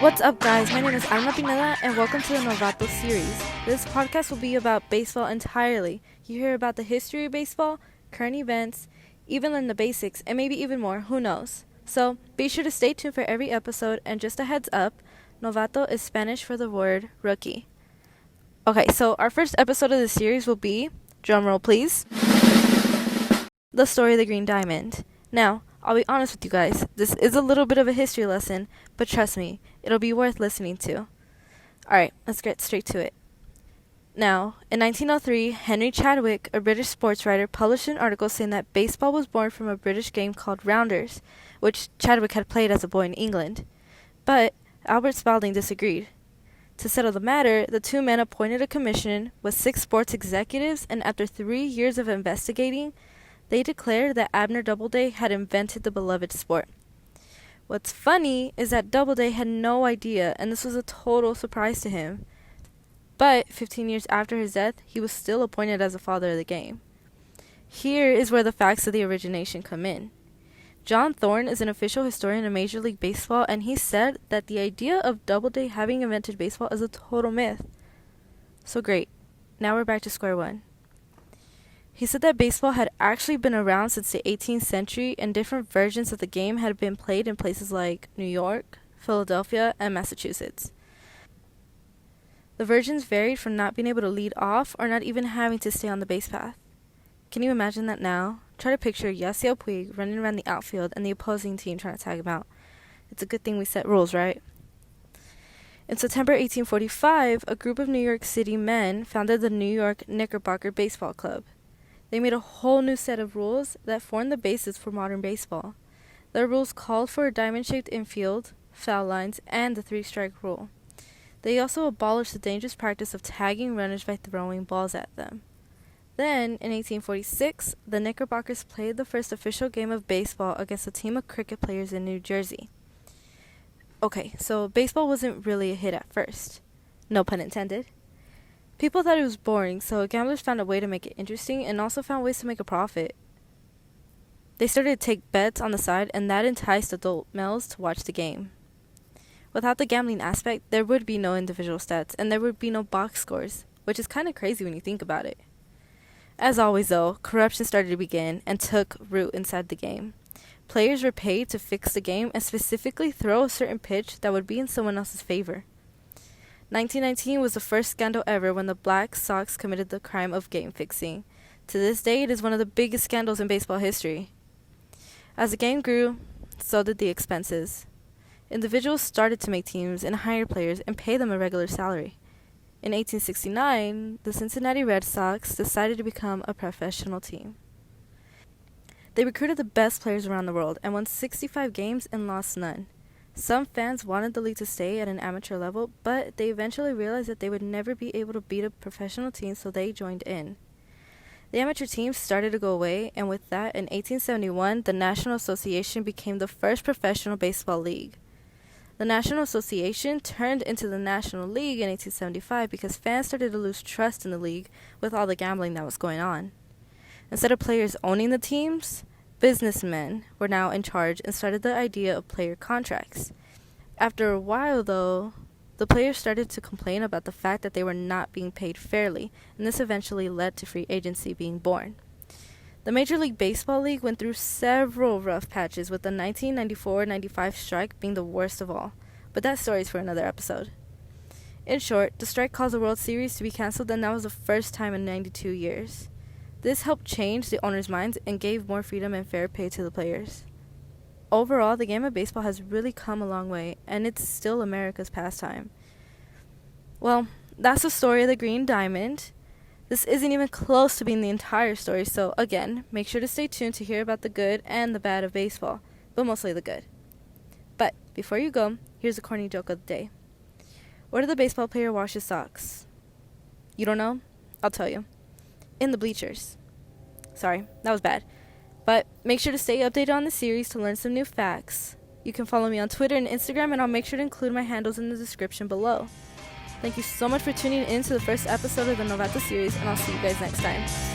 What's up, guys? My name is Alma Pineda, and welcome to the Novato Series. This podcast will be about baseball entirely. You hear about the history of baseball, current events, even learn the basics, and maybe even more, who knows. So, be sure to stay tuned for every episode, and just a heads up, Novato is Spanish for the word rookie. Okay, so our first episode of the series will be, drumroll please, the story of the Green Diamond. Now, I'll be honest with you guys, this is a little bit of a history lesson, but trust me, it'll be worth listening to. Alright, let's get straight to it. Now, in 1903, Henry Chadwick, a British sports writer, published an article saying that baseball was born from a British game called rounders, which Chadwick had played as a boy in England. But Albert Spalding disagreed. To settle the matter, the two men appointed a commission with 6 sports executives, and after 3 years of investigating, they declared that Abner Doubleday had invented the beloved sport. What's funny is that Doubleday had no idea, and this was a total surprise to him. But 15 years after his death, he was still appointed as the father of the game. Here is where the facts of the origination come in. John Thorne is an official historian of Major League Baseball, and he said that the idea of Doubleday having invented baseball is a total myth. So great, now we're back to square one. He said that baseball had actually been around since the 18th century, and different versions of the game had been played in places like New York, Philadelphia, and Massachusetts. The versions varied from not being able to lead off or not even having to stay on the base path. Can you imagine that now? Try to picture Yasiel Puig running around the outfield and the opposing team trying to tag him out. It's a good thing we set rules, right? In September 1845, a group of New York City men founded the New York Knickerbocker Baseball Club. They made a whole new set of rules that formed the basis for modern baseball. Their rules called for a diamond-shaped infield, foul lines, and the 3-strike rule. They also abolished the dangerous practice of tagging runners by throwing balls at them. Then, in 1846, the Knickerbockers played the first official game of baseball against a team of cricket players in New Jersey. Okay, so baseball wasn't really a hit at first. No pun intended. People thought it was boring, so gamblers found a way to make it interesting and also found ways to make a profit. They started to take bets on the side, and that enticed adult males to watch the game. Without the gambling aspect, there would be no individual stats, and there would be no box scores, which is kind of crazy when you think about it. As always, though, corruption started to begin and took root inside the game. Players were paid to fix the game and specifically throw a certain pitch that would be in someone else's favor. 1919 was the first scandal ever when the Black Sox committed the crime of game fixing. To this day, it is one of the biggest scandals in baseball history. As the game grew, so did the expenses. Individuals started to make teams and hire players and pay them a regular salary. In 1869, the Cincinnati Red Sox decided to become a professional team. They recruited the best players around the world and won 65 games and lost none. Some fans wanted the league to stay at an amateur level, but they eventually realized that they would never be able to beat a professional team, so they joined in. The amateur teams started to go away, and with that, in 1871, the National Association became the first professional baseball league. The National Association turned into the National League in 1875 because fans started to lose trust in the league with all the gambling that was going on. Instead of players owning the teams, businessmen were now in charge and started the idea of player contracts. After a while, though, the players started to complain about the fact that they were not being paid fairly, and this eventually led to free agency being born. The Major League Baseball League went through several rough patches, with the 1994-95 strike being the worst of all, but that story is for another episode. In short, the strike caused the World Series to be canceled, and that was the first time in 92 years. This helped change the owners' minds and gave more freedom and fair pay to the players. Overall, the game of baseball has really come a long way, and it's still America's pastime. Well, that's the story of the Green Diamond. This isn't even close to being the entire story, so again, make sure to stay tuned to hear about the good and the bad of baseball, but mostly the good. But before you go, here's a corny joke of the day. Where did the baseball player wash his socks? You don't know? I'll tell you. In the bleachers. Sorry, that was bad. But make sure to stay updated on the series to learn some new facts. You can follow me on Twitter and Instagram, and I'll make sure to include my handles in the description below. Thank you so much for tuning in to the first episode of the Novato Series, and I'll see you guys next time.